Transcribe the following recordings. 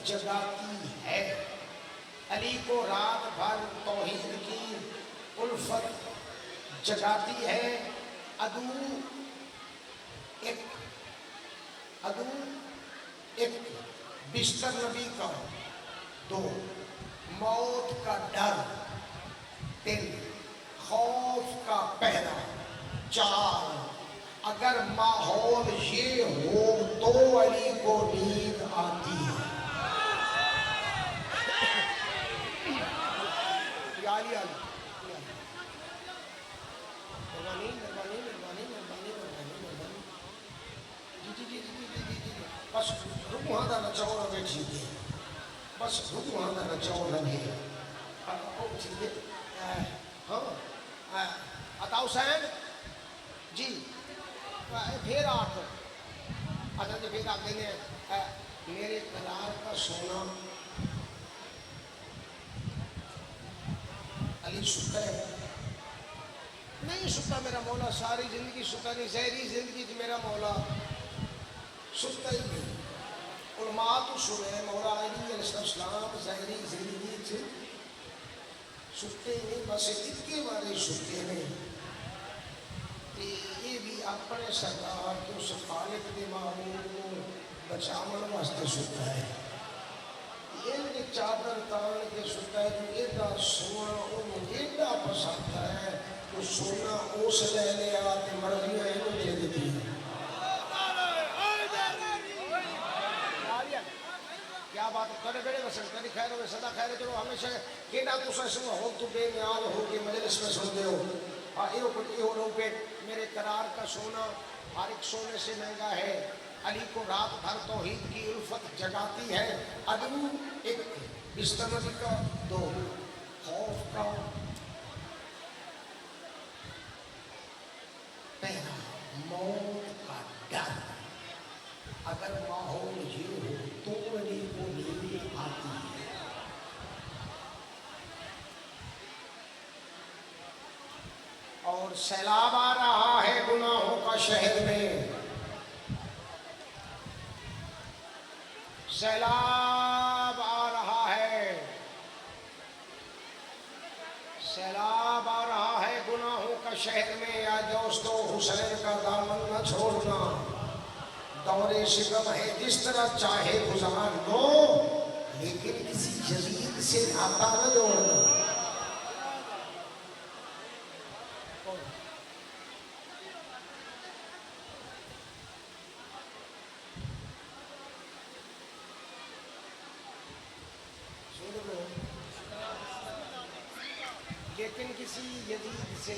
जगाती है। अली को रात भर तौहीद की उल्फत जगाती है। अदू एक बिस्तर नबी का, 2 मौत का डर, 3 खौफ का पहरा, 4 अगर माहौल ये हो तो अली को नींद आती है। बस रुकवादा नचाओ बैठी थी, बस रुकवादा नचाओ लगे। हाँ अताउ सैन जी फिर आप अच्छा जी फिर आप देने मेरे करार का सोना अली सुता है नहीं सुता मेरा मौला, सारी जिंदगी सुता नहीं, जहरी जिंदगी थी मेरा मौला सुता ही नहीं। उलमा तो सुने मौला अली अलैहिस्सलाम जहरी जिंदगी थी सुते नहीं, बस इतने बारे सुते नहीं। ये भी अपने सरकार के उस खालिक के मामूल को बचावन वास्ते सुता है। ये चादर तान के सुता है तो एडा सोना उन्होंने एडा पसंद है तो सोना उस ले लिया तो मर्जियां इन्हों दे देती है। क्या बात करे बेड़े वसन करी खैर हो सदा खैर चलो हमेशा केडा तुसा इसमें हो तो बेनियाज हो के मजलिस में सुनते हो। पे मेरे करार का सोना हर एक सोने से महंगा है। अली को रात भर तौहीद की उल्फत जगाती है। अदू एक बिस्तर नबी का, 2 खौफ का पहरा, मौत का डर। अगर माहौल ये हो तो अली को नींद आती है। और सैलाब आ रहा है गुनाहों का शहर में, सैलाब आ रहा है, सैलाब आ रहा है गुनाहों का शहर में। या दोस्तों हुसैन का दामन न छोड़ना, दौरे शिकम है जिस तरह चाहे गुजार लो, लेकिन किसी यजीद से नाता न जोड़ना। लेकिन किसी यजीद से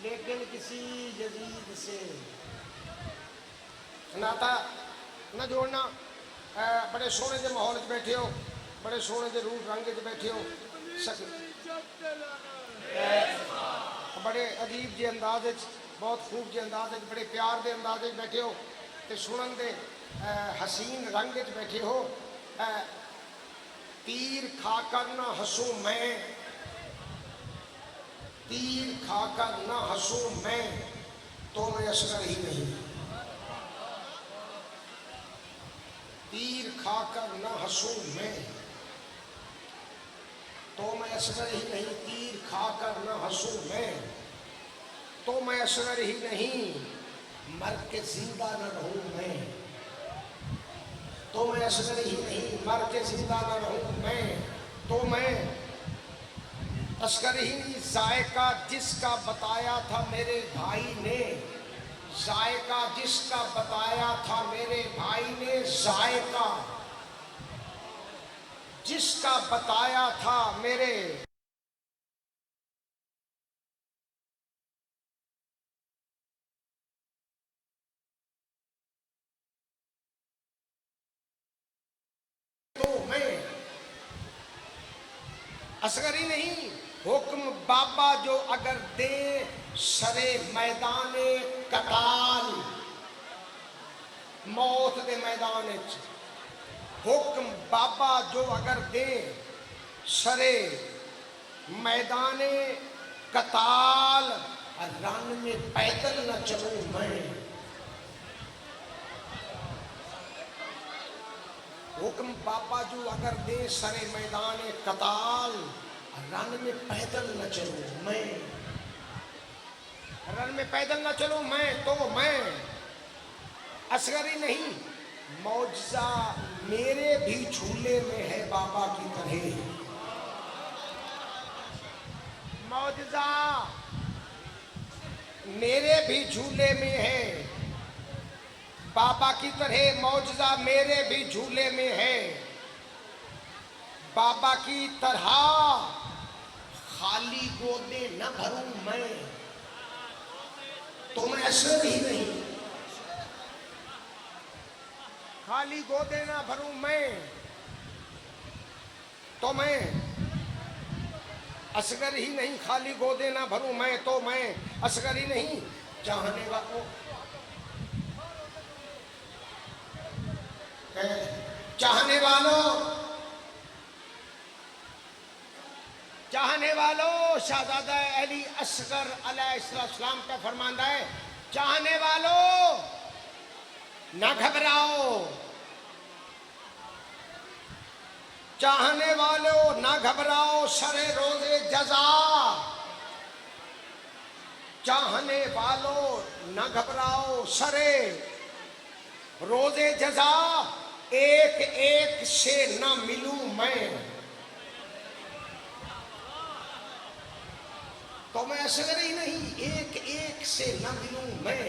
लेकिन किसी यजीद से नाता न जोड़ना। बड़े सोने के माहौल च बैठे हो, बड़े सोने के रूप रंग च बैठे हो, बड़े अजीब जे अंदाज, बहुत खूब जे अंदाज, बड़े प्यार के अंदाज बैठे हो तो सुनन दे हसीन रंग च बैठे हो। तीर खाकर न हंसूं मैं, तीर खाकर न हंसूं मैं तो मैं असगर ही नहीं, तीर खाकर न हंसूं मैं तो मैं असगर ही नहीं, तीर खाकर न हंसूं मैं तो मैं असगर ही नहीं, मर के जिंदा न रहूं मैं तो मैं असगर ही नहीं, मर के जिंदा न रहूं मैं तो मैं असगर ही नहीं। जायका जिसका बताया था मेरे भाई ने, जायका जिसका बताया था मेरे भाई ने, जायका जिसका बताया था मेरे तो मैं असगर ही नहीं। हुक्म बाबा जो अगर दे सरे मैदाने कताल, मौत दे मैदान हुक्म बाबा जो अगर दे सरे मैदाने कताल, रन में पैदल न चलूं मैं हुक्म बाबा जू अगर दे सरे मैदान कताल रन में पैदल न चलूं मैं, रन में पैदल न चलूं मैं तो मैं असगरी नहीं, मौजजा मेरे भी झूले में है बाबा की तरह, मौजजा मेरे भी झूले में है बाबा की तरह, मौजजा मेरे भी झूले में है बाबा की तरह, खाली गोदे न भरूं मैं तो मैं असर ही नहीं, खाली गोदे न भरूं मैं तो मैं असगर ही नहीं, खाली गोदे ना भरूं मैं तो मैं असगर ही नहीं, चाहने वालों चाहने वालों चाहने वालों शहजादा अली असगर अलैहिस्सलाम का फरमाना है, चाहने वालों ना घबराओ, चाहने वालों ना घबराओ सरे रोजे जजा, चाहने वालों ना घबराओ सरे रोजे जजा, एक एक से न मिलूं मैं तो मैं असगर ही नहीं, एक एक से न मिलूं मैं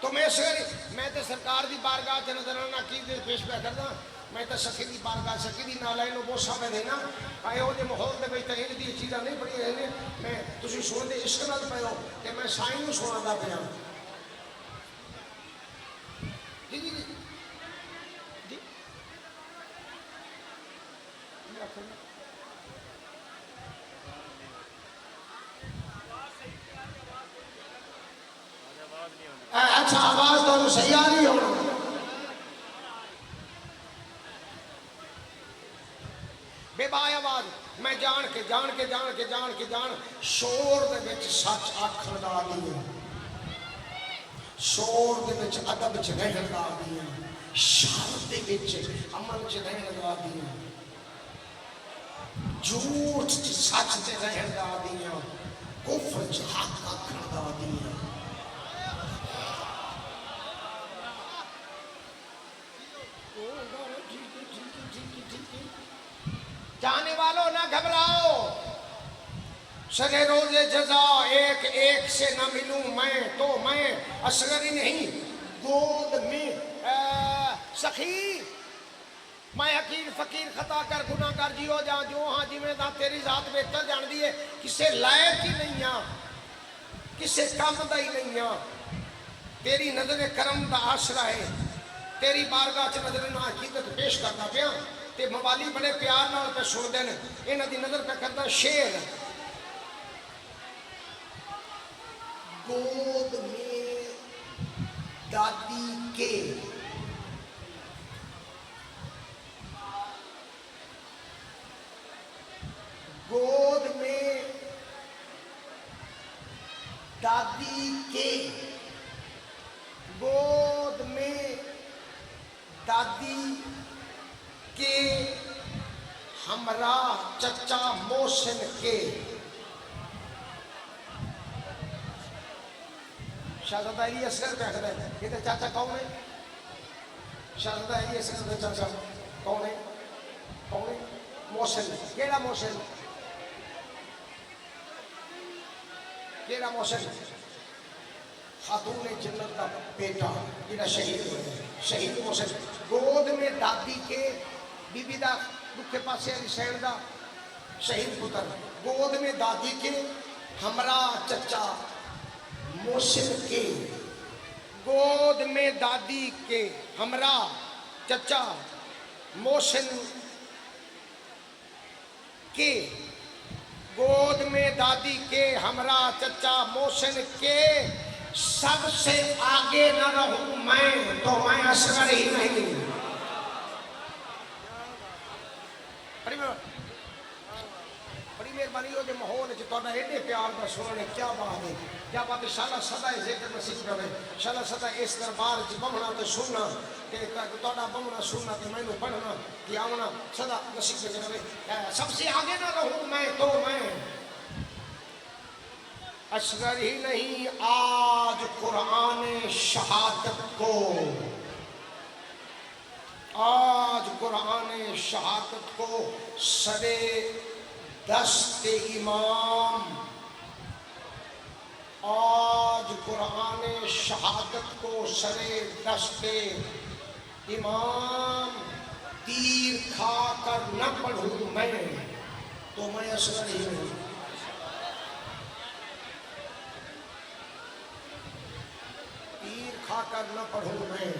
तो मैं असगर, मैं तो सरकार की बारगाह च नजराना की पेश पे करदा, मैं तो सखी की बारगाह सखी की नाल इन बोसा में देना आयो जे माहौल दे विच इन दी चीज़ां नहीं पढ़ियां ने, मैं तुसीं सुनदे इश्क नाल पए हो ते मैं साईं नूं सुणांदा पिया जी जी जी जी अच्छा आवाज तो सही आ रही हो, बेबाय आवाज मैं जान के जान के जान के जान के जान शोर दे विच सच आखण दा आदी हां, शोर दे विच अदब च रहण दा आदी हां, शर दे विच अमल च रहण दा आदी हां, झूठ च सच ते रहण दा आदी हां, कुफ्र च हक आखण दा आदी हां, चाहने वालों ना घबराओ सरे रोजे जजा, एक एक से न मिलूं मैं तो मैं असगर ही नहीं, गोद में सखी मैं हकीर फकीर खता कर गुनाहगार जियो जा जो हाँ जिमें दा तेरी जात बेहतर जान दी है, किसे लायक ही नहीं आ, किसे काम दा ही नहीं आ, तेरी नजर करम दा आसरा है, तेरी बारगाह च नजर ना हकीकत पेश करता पिया ते मवाली बड़े प्यार नाल पे सुनते हैं, इन्हां दी नजर पे करता शेर, गोद में दादी के गोद में दादी के गोद में दादी के हमरा चचा मोहसिन के, शहजादा अली असगर पे आखदा है ये चाचा कौन है, शहजादा अली असगर का चाचा कौन है, कौन है मोहसिन, केड़ा मोहसिन, केड़ा मोहसिन, खातून जन्नत का बेटा जिहड़ा शहीद होया, शहीद मोहसिन, गोद में दादी के बीबी दा दुखे पासे अली सैन दा शहीद पुत्र, गोद में दादी के हमरा चचा मोहसिन के, गोद में दादी के हमरा चचा मोहसिन के, गोद में दादी के हमरा चचा मोहसिन के, सबसे आगे न रहूं मैं तो मैं असगर ही नहीं, बड़ी मेहरबानी हो जे माहौल च तुहाडा एडे प्यार दा सुनने क्या बात है। क्या बात है। शाला सदा जिक्र नसीब रहे, शाला सदा इस दरबार च बमना तो सुनना ते तोड़ा बमना सुनना ते मैनू पढ़ना कि आना सदा नसीब रहे। सबसे आगे ना रहूं मैं तो मैं असगर ही नहीं आज कुरान शहादत को, आज कुरान शहादत को सरे दस्ते इमाम, आज कुरान शहादत को सरे दस्ते इमाम तीर खा कर न पढ़ूं मैं तो मैं असगर ही नहीं। तीर खाकर न पढ़ूं मैं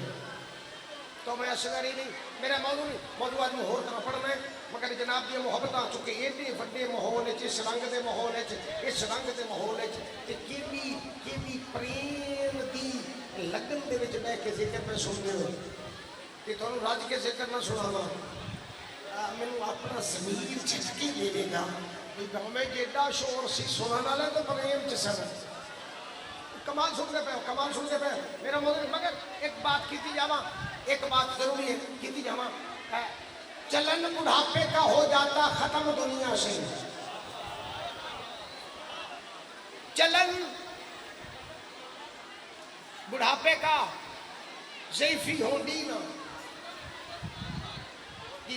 तो मैं असगर ही नहीं। मेरा मौजू नहीं, मौजू आज मैं होर तरह पढ़ना है मगर जनाब दी मोहब्बत चुके एडे वड्डे माहौल इस रंग के माहौल इस रंग के माहौल कि प्रेम दी लगन दे विच बह के जिक्र पे सुनते हो कि तुहानू रज के जिक्र ना सुनावा मैनू अपना ज़मीर झटके दे देगा मैं जेडा शोर सी सुनने वाले तो प्रेम च सन। कमाल सुनते पे, कमाल सुनते पे मेरा मौजू। मगर एक बात की जावा, एक बात जरूरी है की जावा, चलन बुढ़ापे का हो जाता खत्म दुनिया से, चलन बुढ़ापे का ज़ईफी होंगी ना कि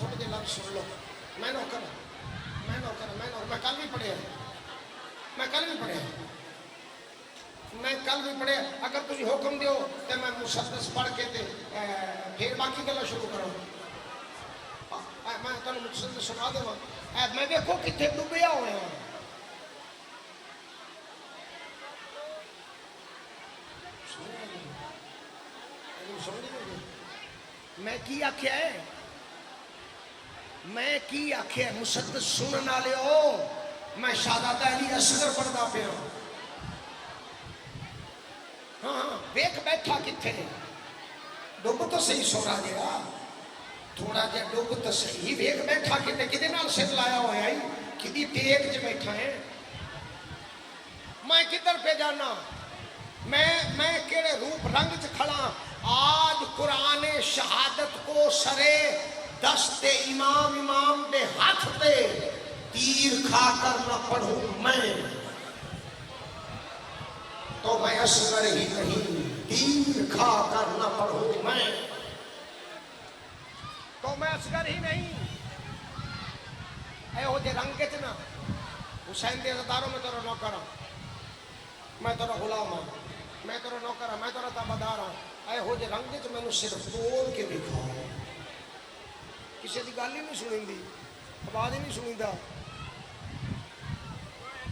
थोड़े देर लफ्ज़ सुन लो। मैं नौकर मैं कल भी पढ़े, मैं कल भी पढ़े। अगर तुम हुक्म दो तो मैं मुसद्दस पढ़ के फिर बाकी गल्लां शुरू करूँ। मैं तुम मुसद्दस सुना देवा। मैं देखो कितने डुबया हुए हैं। मैं की आख्या है, मैं की आख्या है मुसद्दस सुनने वाले हो। मैं शाहज़ादा अली असगर पढ़दा पिया। हाँ वेख बैठा किथे, डुब तो सही सोना जरा थोड़ा जहा डुब तो सही, वेख बैठा किथे कि सिर लाया होया कि टेक च बैठा है। मैं किधर पे जाना, मैं केड़े रूप रंग च खड़ा। आज कुरान शहादत को सरे दस्ते इमाम, इमाम दे हाथ पे तीर खाकर न पढ़ूं मैं तो मैं असगर ही नहीं। तीर खाकर न पढ़ूं मैं तो मैं असगर ही नहीं। एहो जे रंग च ना हुसैन दे अज़दारों में तेरा नौकर हाँ, मैं तेरा गुलाम हाँ, मैं तेरा नौकर हाँ, मैं तेरा ताबेदार हाँ। एहो जे रंग च मैनू सिर्फ बोल के दिखाओ। किसी की गल ही नहीं सुनी, आवाज ही नहीं सुनीदा,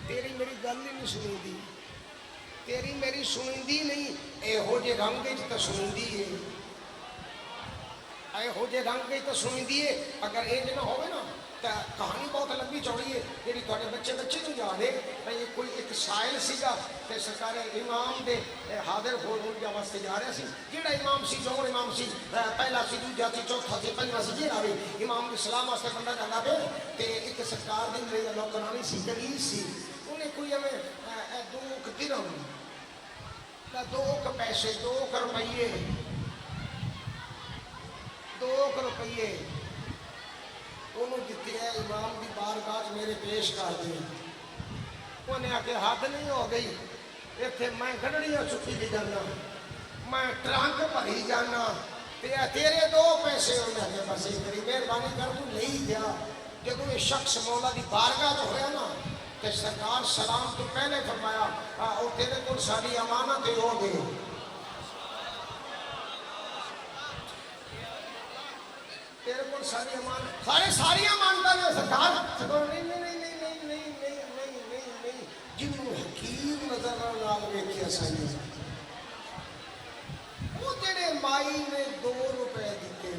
तेरी मेरी गल ही नहीं सुनीदी, तेरी मेरी सुनीदी नहीं। एहो जे रंग च तो सुनीदी है, एहो जे रंग च तो सुनीदी है। अगर इंज ना होवे ना तो कहानी बहुत लंबी चौड़ी है जी थोड़े बच्चे नहीं जा रहे भाई। कोई एक साइल सीगा ते सरकार इमाम दे हाजिर होने वास्ते जा रहा सी। जिहड़ा इमाम सी जौन इमाम सी पहला सी, दूजा सी, चौथा सी, पंजवां सी, जिहड़ा भी इमाम की सलाह वास्ते बंदा जाता पे ते एक सरकार दी मेरी नौकरानी सी, कलील सी। उन्हें कोई हमें 2 दिरहम, 2 पैसे, 2 रुपये, 2 रुपये उन्होंने दिते है। इमाम की बारगाह मेरे पेश कर दे। उन्हें आके हद नहीं हो गई, इतने मैं गढ़ड़ियाँ चुकी भी जाना, मैं ट्रंक भरी जाना, तेरे 2 पैसे उन्हें आके बस करी मेहरबानी कर तू ले ही गया। जो ये शख्स मौला की बारगाह च होया ना तो सरकार सलाम तो पहले फरमाया और तेरे को सारी अमानत है हो गई। तेरे को सारी अमानत, सारी अमानत ने सरकार नहीं नहीं नहीं नहीं नहीं नहीं नहीं नहीं नहीं नहीं जिन्होंने हकीम नजर नाल वेखिया सही वो जेड़े माई ने 2 रुपए दिते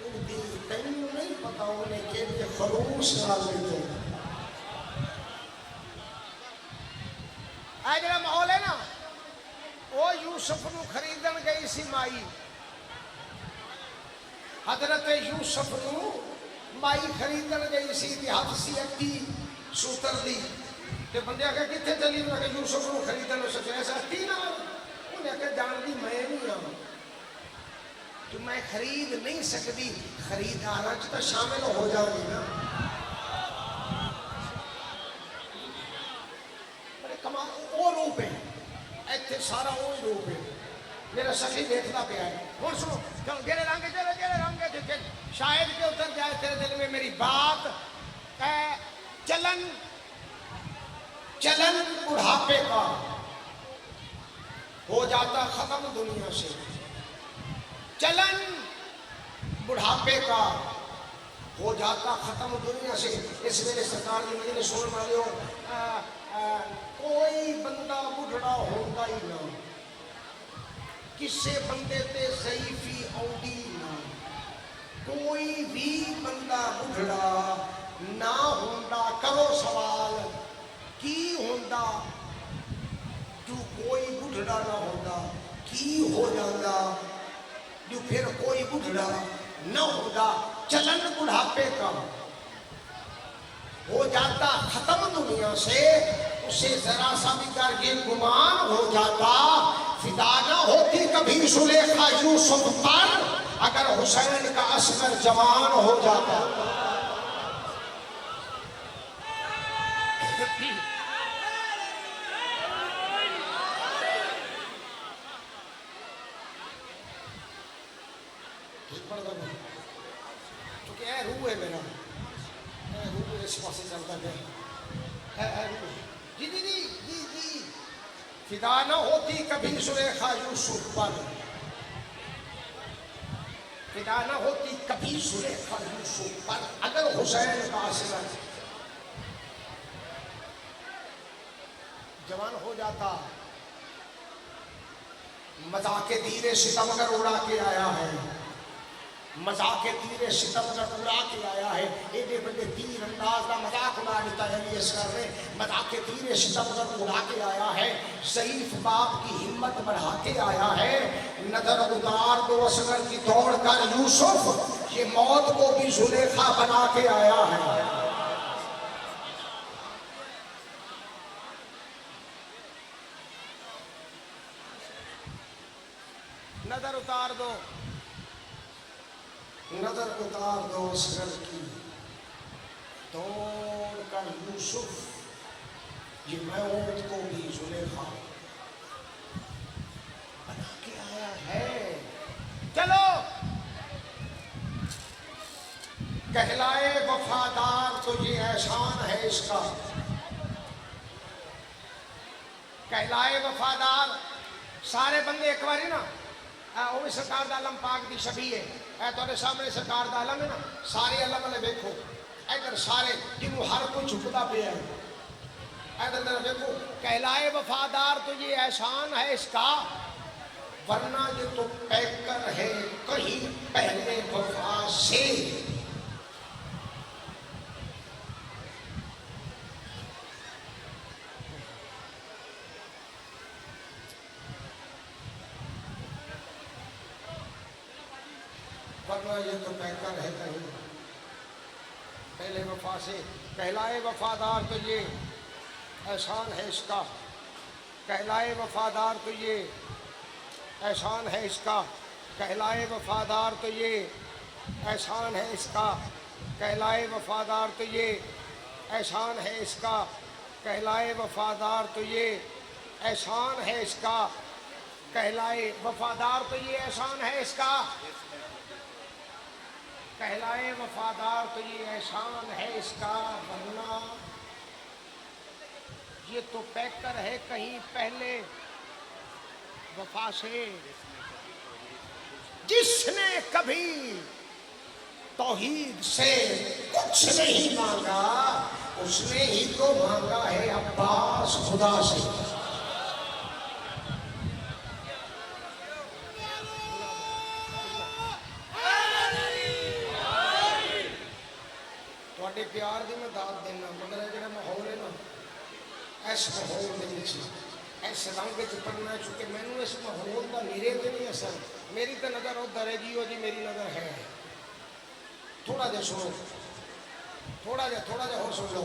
उनकी तेन नहीं पता उन्हें केड़े खरूस नाल दिते। आ जेड़ा माहौल है ना वो यूसुफ नूं खरीदण गई सी माई। हजरत यूसुफ नूं माई खरीदण गई सी, हाथ सी अट्टी सूतर दी ते बंदे आखे कितने चली उन्हें यूसुफ को खरीदन सोचा ऐसा थी ना उन्हें आखे जानती मैं नहीं हाँ कि मैं खरीद नहीं सकती खरीदारा च तो शामिल हो जाऊंगी ना बड़े कमाल वो रूप है इतने सारा वो ही रूप है मेरा सखी देखता पे है और सुनो चलो जेरे रंगे शायद के उतर जाए तेरे दिल में मेरी बात चलन चलन बुढ़ापे का हो जाता खत्म दुनिया से चलन बुढ़ापे का हो जाता खत्म दुनिया से इस मेरे सरकार की मुझे सुन वाले हो कोई बंदा बुढ़ड़ा होगा ही ना किसे बंदे ते ज़ईफ़ी औदी ना कोई भी बंदा बुढ़ड़ा ना होंदा करो सवाल की होंदा जो कोई बुढ़ड़ा ना होंदा की हो जाता जो फिर कोई बुढ़ड़ा न होगा चलन बुढ़ापे का हो जाता खत्म दुनिया से उसे जरा सा भी करके गुमान हो जाता फिदा न होती कभी सुलेखा यूसुफ पर अगर हुसैन का असगर जवान हो जाता क्योंकि रूह है मेरा रूह इस पास चलता गया जी जी जी जी जी फिदा न होती कभी सुलेखा यूसुफ पर फिदा न होती कभी सुलेखा यूसुफ पर अगर हुसैन का असगर जवान हो जाता मजाके तीरे सितमगर उड़ा के आया है मजाके तीरे सितमगर उड़ा के आया है एडे बड़े तीर अंदाज का मजाक उड़ा देता है ये असगर ने मजाके तीरे सितमगर उड़ा के आया है ज़ईफ़ बाप की हिम्मत बढ़ा के आया है नजर उतार दो असगर की दौड़ कर यूसुफ ये मौत को भी जुलेखा बना के आया है नजर उतार दो असगर की दौड़ कर यूसुफ ये मौत को भी जुलेखा बना के आया है चलो कहलाए वफादार तो ये एहसान है इसका कहलाए वफादार सारे बंदे एक बार ना वो भी सरकार का आलम पाक की छवि है तुहाडे सामने सरकार का आलम है ना सारे आलम वाले देखो इधर सारे जिन्हों हर कोई झुकता पे है इधर देखो कहलाए वफादार तो ये एहसान है इसका वरना ये तो पैकर है कहीं पहले वफा से वरना ये तो पैकर है कहीं पहले वफा से कहलाए वफादार तो ये एहसान है इसका कहलाए वफादार तो ये एहसान है इसका कहलाए वफादार तो ये एहसान है इसका कहलाए वफादार तो ये एहसान है इसका कहलाए वफादार तो ये एहसान है इसका कहलाए वफादार तो ये एहसान है इसका कहलाए वफादार तो ये एहसान है इसका वरना ये तो पैकर है कहीं पहले वफा से जिसने कभी तौहीद से कुछ नहीं मांगा उसने ही तो मांगा है अब्बास खुदा से प्यार की मैं दाद देना मगर जो माहौल है ना इस माहौल इस रंग पढ़ना चूंकि मैनू इस माहौल का मेरे तो नहीं असर मेरी तो नज़र उधर है जी वो जी मेरी नज़र है थोड़ा जहा सुनो थोड़ा जहा हो सुन लो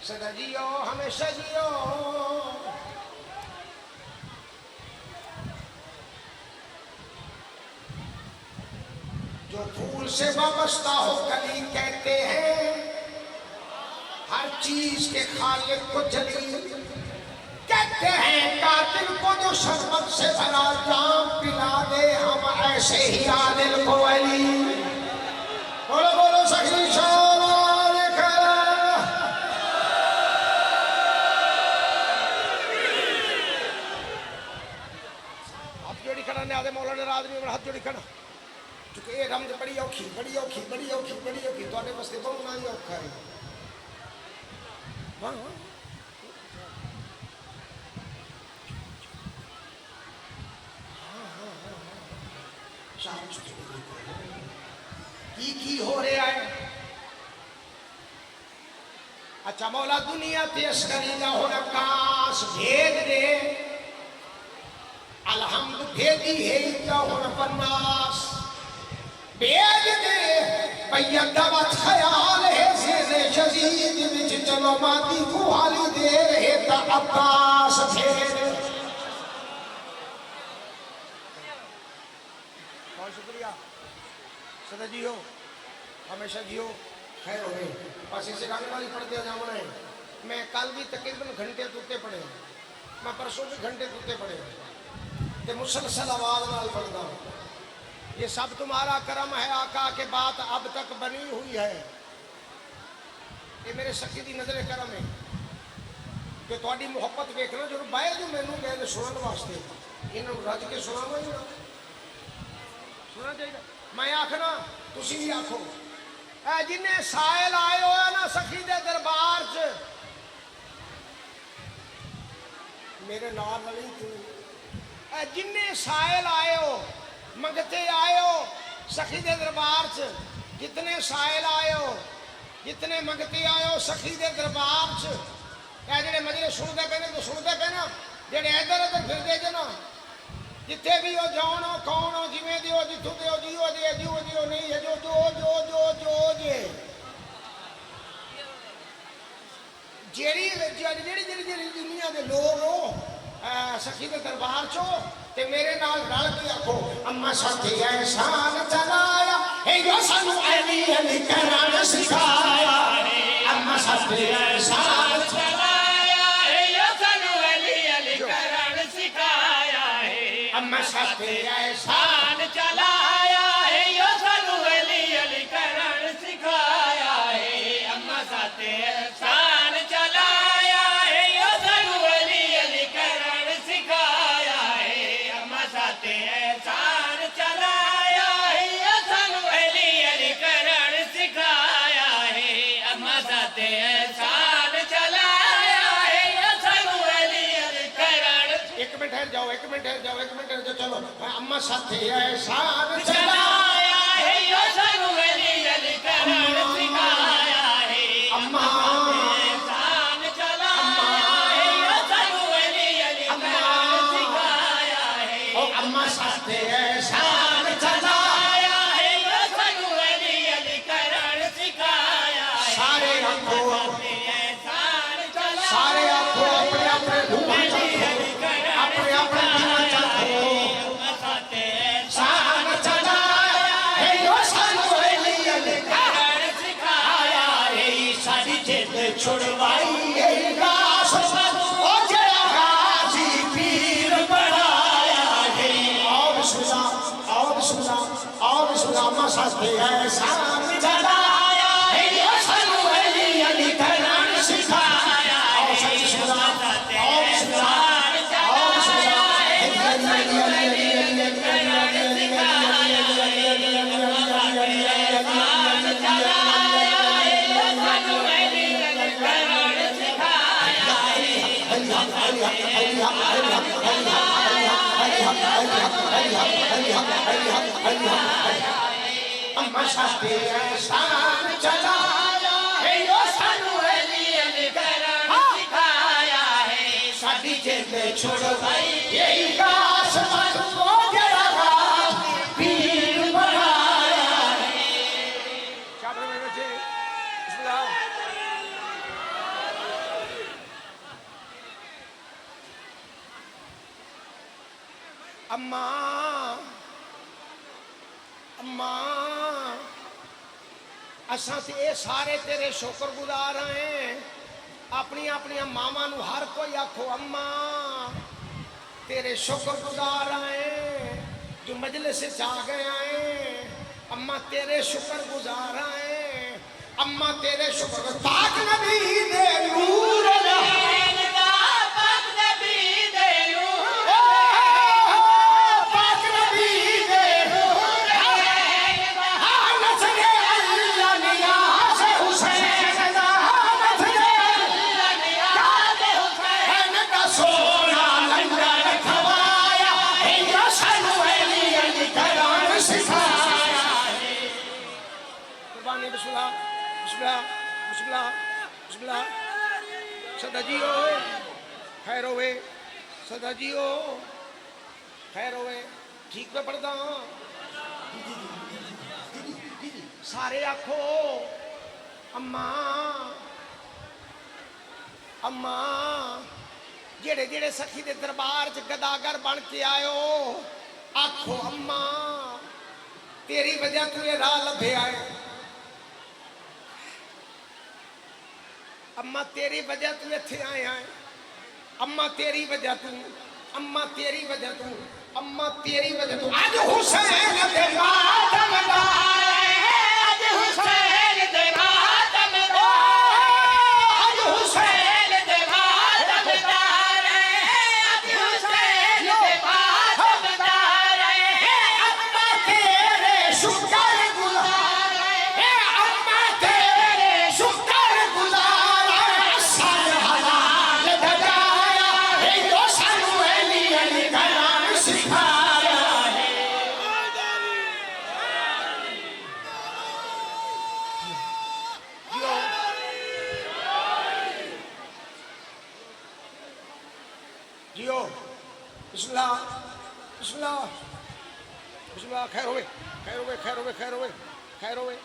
सदा जियो हमेशा जियो जो फूल से वाबस्ता हो कली कहते हैं हर चीज के खालिक को जली कहते हैं कातिल को जो शरबत से भरा जाम पिला दे हम ऐसे ही आदिल को अली बोलो बोलो सखी आप जोड़ी खड़ा ने आदे मौलाना आदमी में हाथ जोड़ी खड़ा क्योंकि ये रमज बड़ी औखी ਤੁਹਾਡੇ ਵਾਸਤੇ ਬਹੁਤ ਨਾ ਹੀ ਔਖਾ ਹੈ वाह की हो रहा है अच्छा मौला दुनिया तेज करेगा हो आकाश भेज दे अलहम्द भेदी है हो पन्नास भेज दे भैया दवा ख्याल है से शजीद विच चलो माती को हाली दे रहे ता अब्बास भेज बहुत शुक्रिया सदा जियो हमेशा जियो खैर हो गई बस इसे गाने वाली पढ़ते जाना है मैं कल भी तकरीबन घंटे तुते पढ़े मैं परसों भी घंटे तुते पढ़े ते मुसलसल आवाज नाल पढ़ता हूँ ये सब तुम्हारा करम है आका के बात अब तक बनी हुई है ये मेरे सखी की नजर करम है कि थोड़ी मुहब्बत देखना जो बाय जो मैनू गए सुनने वास्ते इन्हों रज के सुनावा ही ना सुनना चाहिए मैं आखना तुसी भी आखो ए जिन्हें सायल आए हो ना सखी दे दरबार च मेरे नाल वाली तू ए जिन्हें सायल आए हो मंगते आए हो सखी दे दरबार च जितने सायल आए हो जितने मंगते आए हो सखी दे दरबार च ए जेडे मजरे सुनते पे तो सुनते पे ना जेडे इधर उधर फिरते जे ना जिथे भी हो जान हो कौन हो जिमें दी हो जिथों दे हो जियो दे जियो जियो नहीं है जो जो जो जो जो जे जेड़ी जेड़ी जेड़ी जेड़ी दुनिया दे लोग हो सखी के दरबार चो ते मेरे नाल रल के आखो अम्मा साथी एहसान चलाया हे जो सानू अली अली करन सिखाया अम्मा साथे एहसान चलाया है यो सानू अली अली करण सिखाया है अम्मा साथे एहसान शान चलाया है यो सानू अली अली करण सिखाया है अम्मा साथे शान चलाया है यो सानू अली अली करण सिखाया है अम्मा साथे शान चलाया है यो सानू अली अली करण सिखाया है अम्मा साथे शान चलाया है यो सानू अली अली करण एक मिनट ठहर जाओ एक मिनट ठहर जाओ एक मिनट ठहर जाओ चलो अम्मा साथे एहसान चला चलाया है यो सानू अली अली करण सिखाया है अम्मा शान चलाया है यो सानू अली अली करण सिखाया है ओ अम्मा साथे एहसान चला चलाया है यो सानू अली अली करण सिखाया है सारे आंखों शान चलाया सारे आंखों अपने अपने धुआं अपने अपने धुआं चाहो शान चला है यो सानू अली अली करण सिखाया है साडी जेद छुड़वाई है गास ओ जरा गाजी पीर बढ़ाया है और सुना अम्मा साथे एहसान चलाया है यो सानू अली अली करण सिखाया और सच सुना और सुना और सुना अम्मा साथे एहसान चलाया है यो सानू अली अली करण सिखाया है साडी जेद छुड़वाई यही गास ओ जरा गाज पीर बढ़ाया है क्या बोल रहे बच्चे बिस्मिल्लाह अम्मा अम्मा असा ते ये सारे तेरे शुक्रगुजार हैं अपनी अपनी मामा नू हर कोई आखो अम्मा तेरे शुक्रगुजार हैं जो मजलिस से आ गए आए अम्मा तेरे शुक्रगुजार हैं अम्मा तेरे शुक्र पाक नबी दे नूर पाक नबी दे पाक नबी दे हालत ने अल्लाह नियाज़ हुसैन दा हालत ने नियाज़ हुसैन का सोना लंगर खवाया है यो सानू अली अली करण सिखाया है कुर्बानी बिस्मिल्लाह बिस्मिल्लाह बिस्मिल्लाह बिस्मिल्लाह सदा जियो खैर होवे सदा जियो खैर होवे ठीक पे पढ़दा सारे आखो अम्मा अम्मा जेड़े जेड़े सखी दे दरबार च गदागर बन के आयो आखो अम्मा तेरी वजह तू ये राह लभे आए अम्मा तेरी वजह तू इत्थे आए आए अम्मा तेरी वजह तू अम्मा तेरी वजह तू अम्मा तेरी वजह तू आज हुसैन दे मातम दा आज हुसैन दे मातम दा आज हुसैन दे मातम दा आज हुसैन दे मातम दा अम्मा तेरे शुक्र गुजार अम्मा तेरे शुक्र गुजार सर हलाल दगाया है यो सानू अली अली करण सिखाया है जियो जियो बिस्मिल्लाह बिस्मिल्लाह बिस्मिल्लाह खैर होवे खैर होवे खैर होवे खैर होवे खैर होवे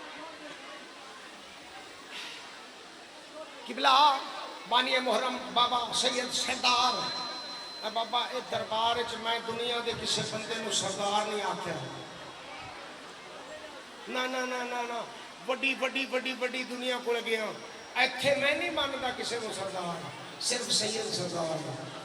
किबला बानिए मुहर्रम बाबा सैयद सरदार बाबा ए दरबार च मैं दुनिया के किसी बंदे नू सरदार नहीं आख्या ना ना ना ना ना वड्डी वड्डी वड्डी वड्डी दुनिया को गया ਇੱਥੇ ਮੈਂ ਨਹੀਂ ਮੰਨਦਾ ਕਿਸੇ ਨੂੰ ਸਰਦਾਰ, ਸਿਰਫ ਸੈਯਦ ਸਰਦਾਰ ਦਾ।